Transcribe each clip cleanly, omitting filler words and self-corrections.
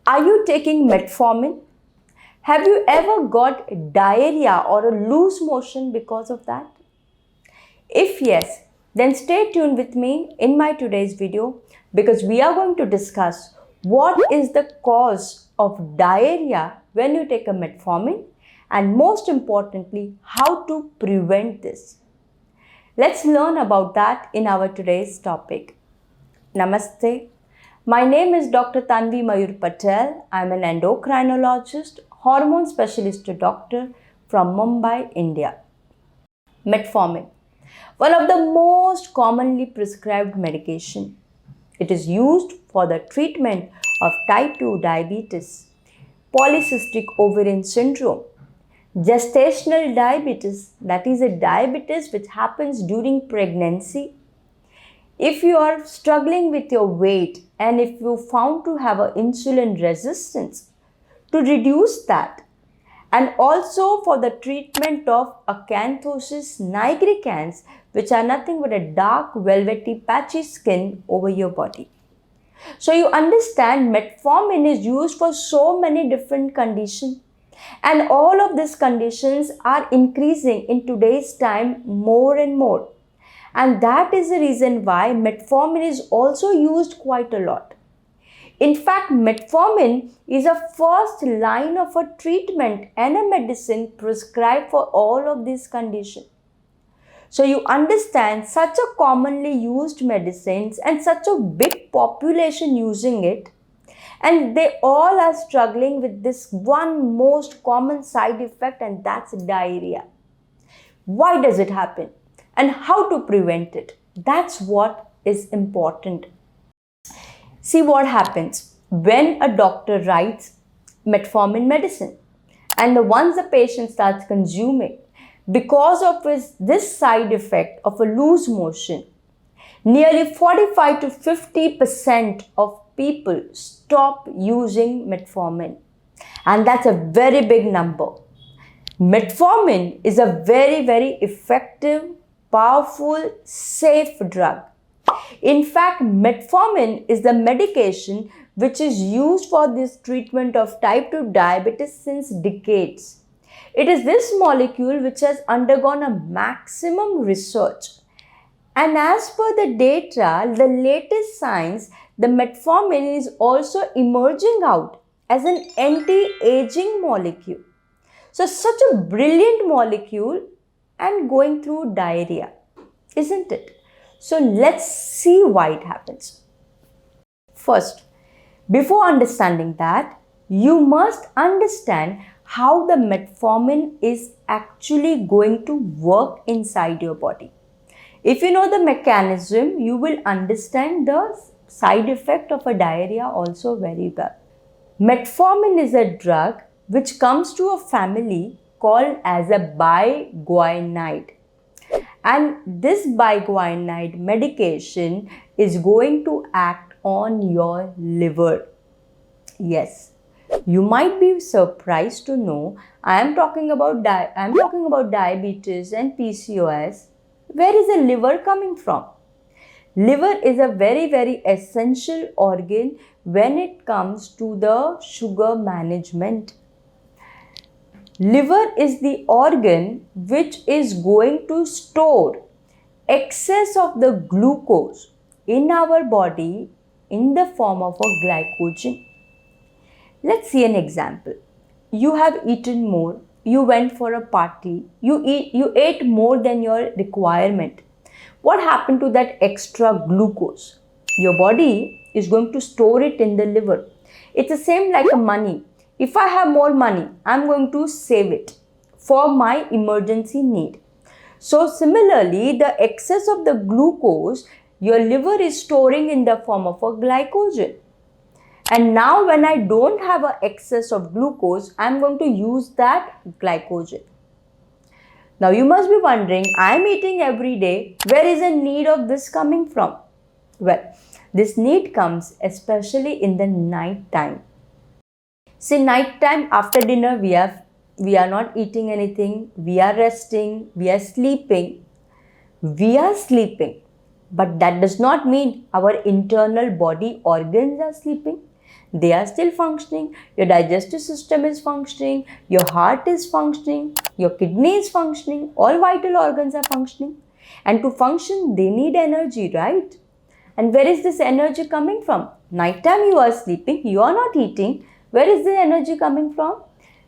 Are you taking metformin? Have you ever got diarrhea or a loose motion because of that? If yes, then stay tuned with me in my today's video because we are going to discuss what is the cause of diarrhea when you take a metformin and most importantly, how to prevent this. Let's learn about that in our today's topic. Namaste. My name is Dr. Tanvi Mayur Patel. I'm an endocrinologist, hormone specialist doctor from Mumbai, India. Metformin, one of the most commonly prescribed medication. It is used for the treatment of type 2 diabetes, polycystic ovarian syndrome, gestational diabetes, that is a diabetes which happens during pregnancy. If you are struggling with your weight and if you found to have an insulin resistance, to reduce that, and also for the treatment of Acanthosis Nigricans, which are nothing but a dark velvety patchy skin over your body. So you understand metformin is used for so many different conditions, and all of these conditions are increasing in today's time more and more. And that is the reason why metformin is also used quite a lot. In fact, metformin is a first line of a treatment and a medicine prescribed for all of these conditions. So you understand such a commonly used medicines and such a big population using it, and they all are struggling with this one most common side effect, and that's diarrhea. Why does it happen? And how to prevent it? That's what is important. See what happens when a doctor writes metformin medicine and once the patient starts consuming, because of this side effect of a loose motion, nearly 45 to 50% of people stop using metformin, and that's a very big number. Metformin is a very, very effective, powerful, safe drug. In fact, metformin is the medication which is used for this treatment of type 2 diabetes since decades. It is this molecule which has undergone a maximum research. And as per the data, the latest science, the metformin is also emerging out as an anti-aging molecule. So such a brilliant molecule and going through diarrhea, isn't it? So let's see why it happens. First, before understanding that, you must understand how the metformin is actually going to work inside your body. If you know the mechanism, you will understand the side effect of a diarrhea also very well. Metformin is a drug which comes to a family called as a biguanide. And this biguanide medication is going to act on your liver. Yes, you might be surprised to know I am talking about diabetes and PCOS. Where is the liver coming from? Liver is a very, very essential organ when it comes to the sugar management. Liver is the organ which is going to store excess of the glucose in our body in the form of a glycogen. Let's see an example. You have eaten more, you went for a party, you ate more than your requirement. What happened to that extra glucose? Your body is going to store it in the liver. It's the same like a money. If I have more money, I'm going to save it for my emergency need. So similarly, the excess of the glucose, your liver is storing in the form of a glycogen. And now when I don't have an excess of glucose, I'm going to use that glycogen. Now you must be wondering, I'm eating every day, where is the need of this coming from? Well, this need comes especially in the night time. See, night time after dinner, we are not eating anything, we are resting, we are sleeping. But that does not mean our internal body organs are sleeping. they are still functioning, your digestive system is functioning, your heart is functioning, your kidney is functioning, all vital organs are functioning. And to function, they need energy, right? And where is this energy coming from? Nighttime you are sleeping, you are not eating. Where is the energy coming from?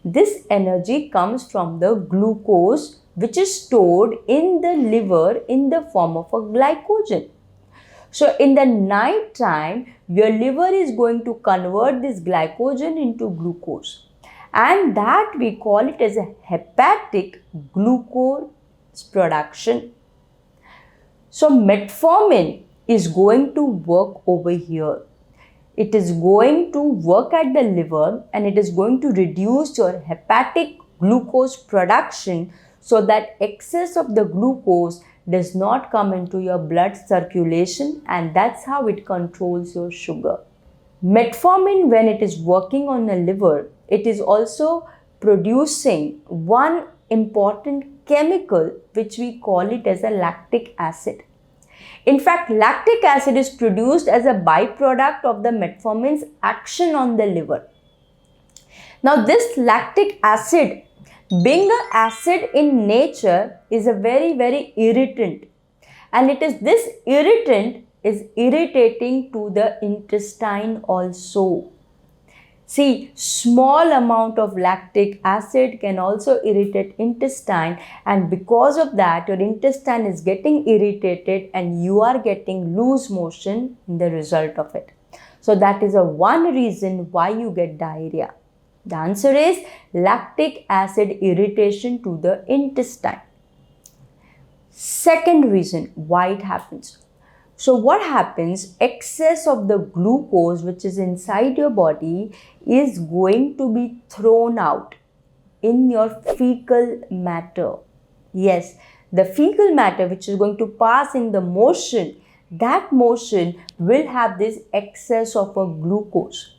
This energy comes from the glucose which is stored in the liver in the form of a glycogen. So in the night time, your liver is going to convert this glycogen into glucose, and that we call it as a hepatic glucose production. So metformin is going to work over here. It is going to work at the liver and it is going to reduce your hepatic glucose production so that excess of the glucose does not come into your blood circulation, and that's how it controls your sugar. Metformin, when it is working on the liver, it is also producing one important chemical which we call it as a lactic acid. In fact, lactic acid is produced as a byproduct of the metformin's action on the liver. Now, this lactic acid, being an acid in nature, is a very irritant, and it is this irritant is irritating to the intestine also. See, small amount of lactic acid can also irritate intestine, and because of that your intestine is getting irritated and you are getting loose motion in the result of it. So that is a one reason why you get diarrhea. The answer is lactic acid irritation to the intestine. Second reason why it happens. So what happens, excess of the glucose which is inside your body is going to be thrown out in your fecal matter. Yes, the fecal matter which is going to pass in the motion, that motion will have this excess of a glucose.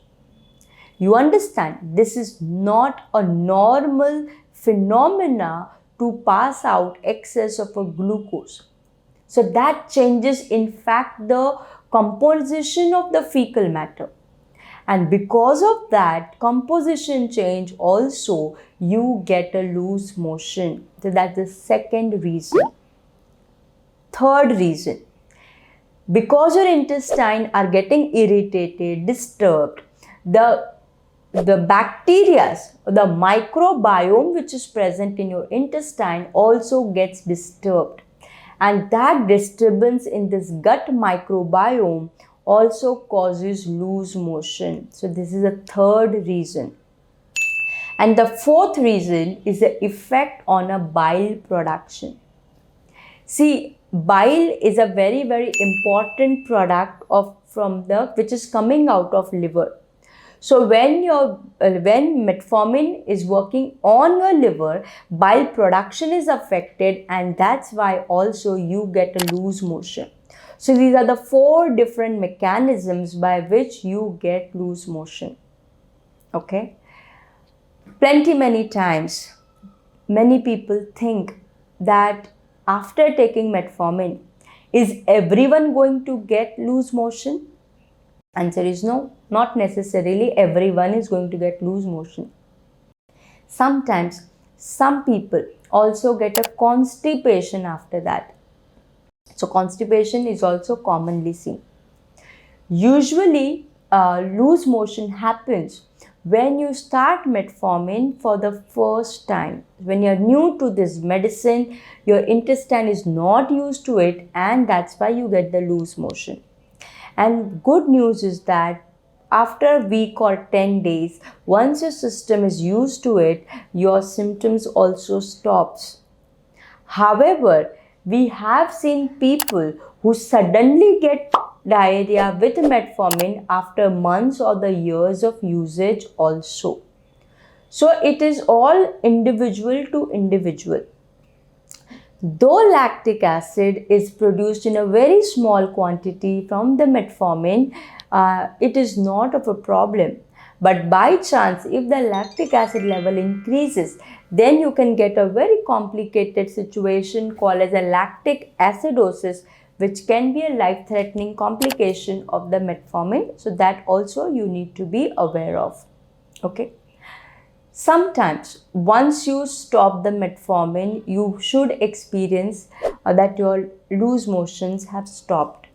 You understand, this is not a normal phenomena to pass out excess of a glucose. So that changes in fact the composition of the fecal matter, and because of that composition change also you get a loose motion. So that's the second reason. Third reason, because your intestine are getting irritated, disturbed, the bacteria, the microbiome which is present in your intestine also gets disturbed. And that disturbance in this gut microbiome also causes loose motion. So this is a third reason. And the fourth reason is the effect on a bile production. See, bile is a very important product which is coming out of liver. So when metformin is working on your liver, bile production is affected, and that's why also you get a loose motion. So these are the four different mechanisms by which you get loose motion. Okay. Many times, many people think that after taking metformin, is everyone going to get loose motion? Answer is no, not necessarily everyone is going to get loose motion. Sometimes some people also get a constipation after that. So constipation is also commonly seen. Usually loose motion happens when you start metformin for the first time. When you're new to this medicine, your intestine is not used to it, and that's why you get the loose motion. And good news is that after a week or 10 days, once your system is used to it, your symptoms also stops. However, we have seen people who suddenly get diarrhea with metformin after months or the years of usage also. So it is all individual to individual. Though lactic acid is produced in a very small quantity from the metformin, it is not of a problem. But by chance, if the lactic acid level increases, then you can get a very complicated situation called as a lactic acidosis, which can be a life-threatening complication of the metformin. So that also you need to be aware of. Okay. Sometimes once you stop the metformin, you should experience that your loose motions have stopped.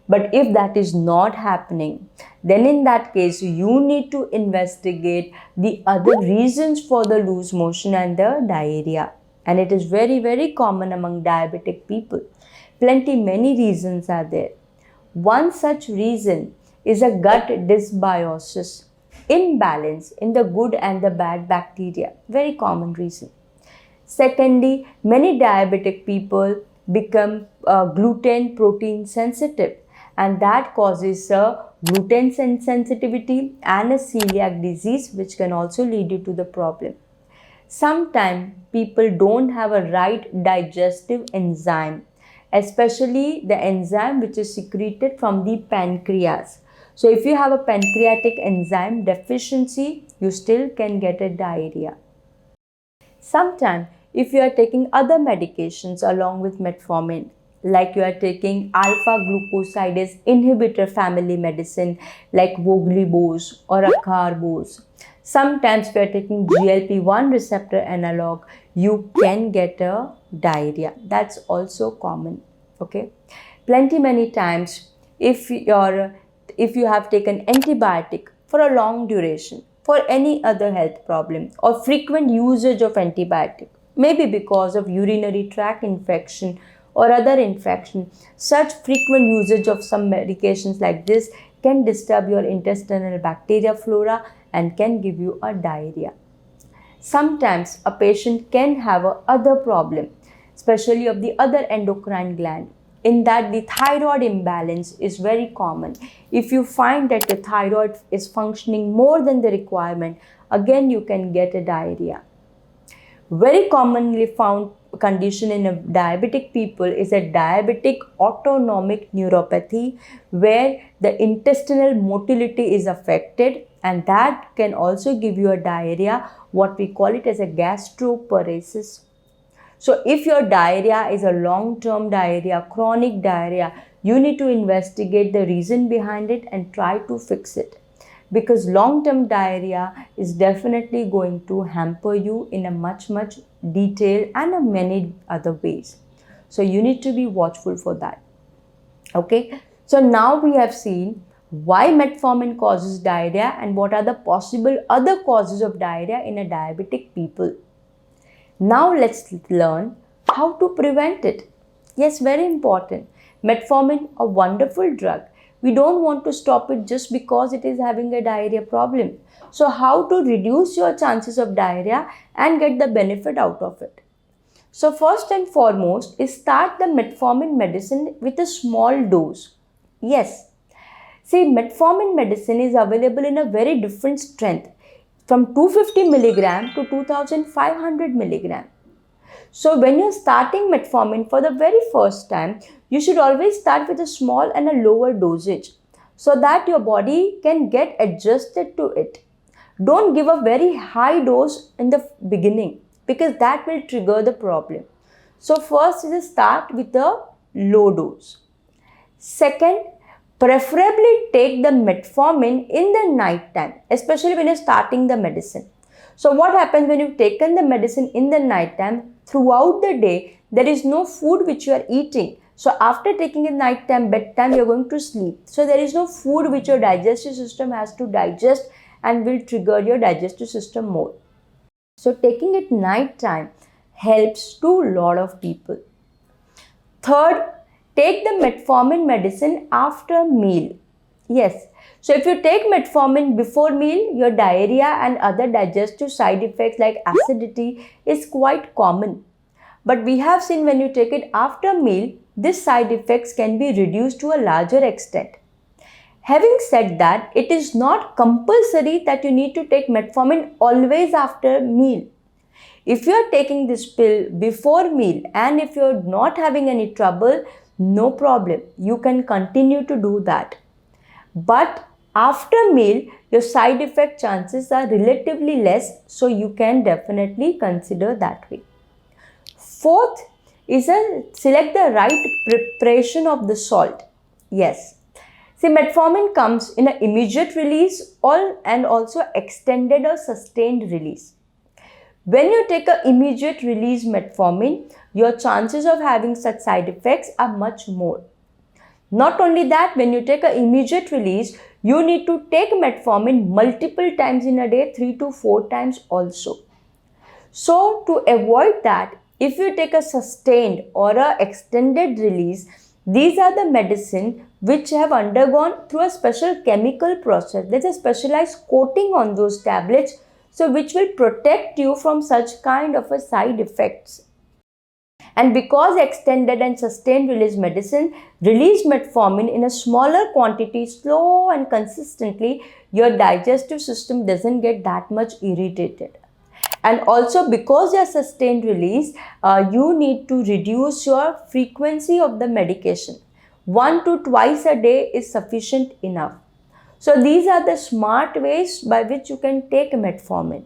But if that is not happening, then in that case, you need to investigate the other reasons for the loose motion and the diarrhea. And it is very, very common among diabetic people. Many reasons are there. One such reason is a gut dysbiosis, imbalance in the good and the bad bacteria. Very common reason. Secondly, many diabetic people become gluten protein sensitive, and that causes a gluten sensitivity and a celiac disease, which can also lead you to the problem. Sometimes people don't have a right digestive enzyme, especially the enzyme which is secreted from the pancreas. So if you have a pancreatic enzyme deficiency, you still can get a diarrhea. Sometimes if you are taking other medications along with metformin, like you are taking alpha glucosidase inhibitor family medicine like voglibose or acarbose, sometimes if you are taking GLP-1 receptor analog, you can get a diarrhea. That's also common. Okay, many times if you have taken antibiotic for a long duration for any other health problem or frequent usage of antibiotic, maybe because of urinary tract infection or other infection, such frequent usage of some medications like this can disturb your intestinal bacteria flora and can give you a diarrhea. Sometimes a patient can have a other problem, especially of the other endocrine gland. In that, the thyroid imbalance is very common. If you find that the thyroid is functioning more than the requirement, again you can get a diarrhea. Very commonly found condition in a diabetic people is a diabetic autonomic neuropathy, where the intestinal motility is affected, and that can also give you a diarrhea, what we call it as a gastroparesis. So if your diarrhea is a long-term diarrhea, chronic diarrhea, you need to investigate the reason behind it and try to fix it. Because long-term diarrhea is definitely going to hamper you in a much detail and in many other ways. So you need to be watchful for that. Okay. So now we have seen why metformin causes diarrhea and what are the possible other causes of diarrhea in a diabetic people. Now let's learn how to prevent it. Yes, very important. Metformin, a wonderful drug. We don't want to stop it just because it is having a diarrhea problem. So how to reduce your chances of diarrhea and get the benefit out of it? So first and foremost is start the metformin medicine with a small dose. Yes. See, metformin medicine is available in a very different strength, from 250 milligram to 2500 milligram. So when you're starting metformin for the very first time, you should always start with a small and a lower dosage so that your body can get adjusted to it. Don't give a very high dose in the beginning because that will trigger the problem. So first is start with a low dose. Second, preferably take the metformin in the night time, especially when you're starting the medicine. So what happens when you've taken the medicine in the night time, throughout the day, there is no food which you are eating. So after taking it night time, bedtime, you're going to sleep. So there is no food which your digestive system has to digest and will trigger your digestive system more. So taking it night time helps to a lot of people. Third, take the metformin medicine after meal. Yes. So if you take metformin before meal, your diarrhea and other digestive side effects like acidity is quite common. But we have seen when you take it after meal, these side effects can be reduced to a larger extent. Having said that, it is not compulsory that you need to take metformin always after meal. If you are taking this pill before meal and if you are not having any trouble, no problem. You can continue to do that. But after meal, your side effect chances are relatively less, so you can definitely consider that way. Fourth, is select the right preparation of the salt. Yes. See, metformin comes in an immediate release and also extended or sustained release. When you take an immediate release metformin, your chances of having such side effects are much more. Not only that, when you take an immediate release, you need to take metformin multiple times in a day, 3 to 4 times also. So, to avoid that, if you take a sustained or a extended release, these are the medicine which have undergone through a special chemical process. There's a specialized coating on those tablets, so which will protect you from such kind of a side effects. And because extended and sustained release medicine release metformin in a smaller quantity, slow and consistently, your digestive system doesn't get that much irritated. And also because they are sustained release, you need to reduce your frequency of the medication. 1 to twice a day is sufficient enough. So these are the smart ways by which you can take metformin.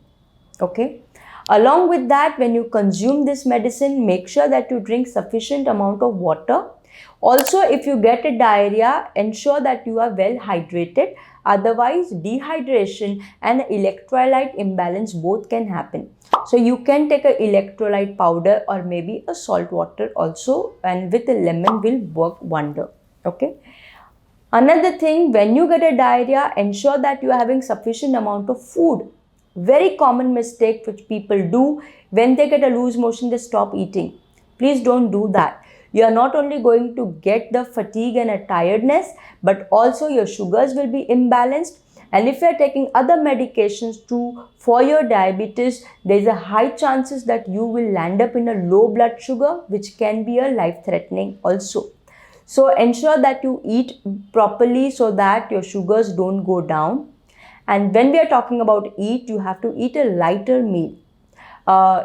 Okay. Along with that, when you consume this medicine, make sure that you drink sufficient amount of water. Also, if you get a diarrhea, ensure that you are well hydrated. Otherwise, dehydration and electrolyte imbalance both can happen. So, you can take an electrolyte powder or maybe a salt water also, and with a lemon will work wonder. Okay. Another thing, when you get a diarrhea, ensure that you are having sufficient amount of food. Very common mistake which people do when they get a loose motion, they stop eating. Please don't do that. You are not only going to get the fatigue and a tiredness, but also your sugars will be imbalanced. And if you are taking other medications too for your diabetes, there is a high chances that you will land up in a low blood sugar, which can be a life-threatening also. So ensure that you eat properly so that your sugars don't go down. And when we are talking about eat, you have to eat a lighter meal.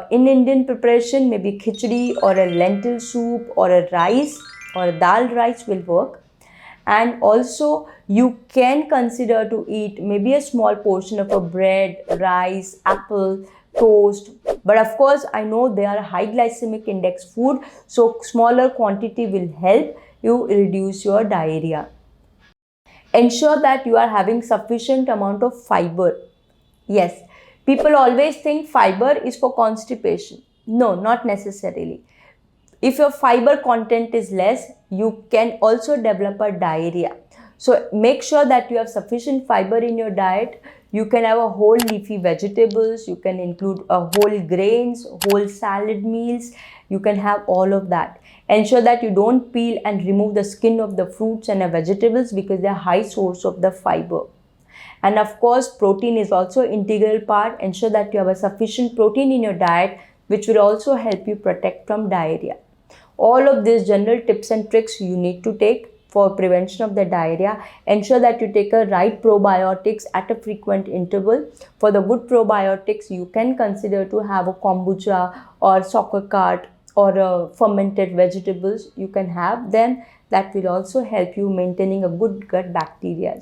In Indian preparation, maybe khichdi or a lentil soup or a rice or a dal rice will work. And also you can consider to eat maybe a small portion of a bread, rice, apple, toast. But of course, I know they are high glycemic index food, so smaller quantity will help you reduce your diarrhea. Ensure that you are having sufficient amount of fiber. Yes, people always think fiber is for constipation. No, not necessarily. If your fiber content is less, you can also develop a diarrhea. So make sure that you have sufficient fiber in your diet. You can have a whole leafy vegetables, you can include whole grains, whole salad meals, you can have all of that. Ensure that you don't peel and remove the skin of the fruits and the vegetables because they are high source of the fiber. And of course, protein is also an integral part. Ensure that you have a sufficient protein in your diet, which will also help you protect from diarrhea. All of these general tips and tricks you need to take for prevention of the diarrhea. Ensure that you take a right probiotics at a frequent interval. For the good probiotics, you can consider to have a kombucha or sauerkraut or fermented vegetables. You can have them. That will also help you maintaining a good gut bacteria.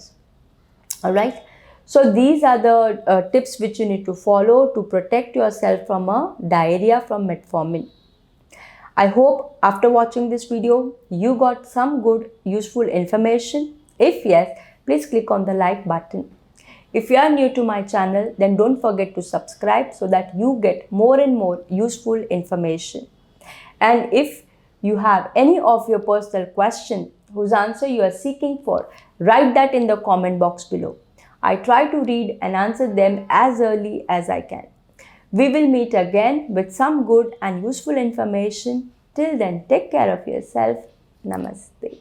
Alright. So these are the tips which you need to follow to protect yourself from a diarrhea from metformin. I hope after watching this video, you got some good useful information. If yes, please click on the like button. If you are new to my channel, then don't forget to subscribe so that you get more and more useful information. And if you have any of your personal question whose answer you are seeking for, write that in the comment box below. I try to read and answer them as early as I can. We will meet again with some good and useful information. Till then, take care of yourself. Namaste.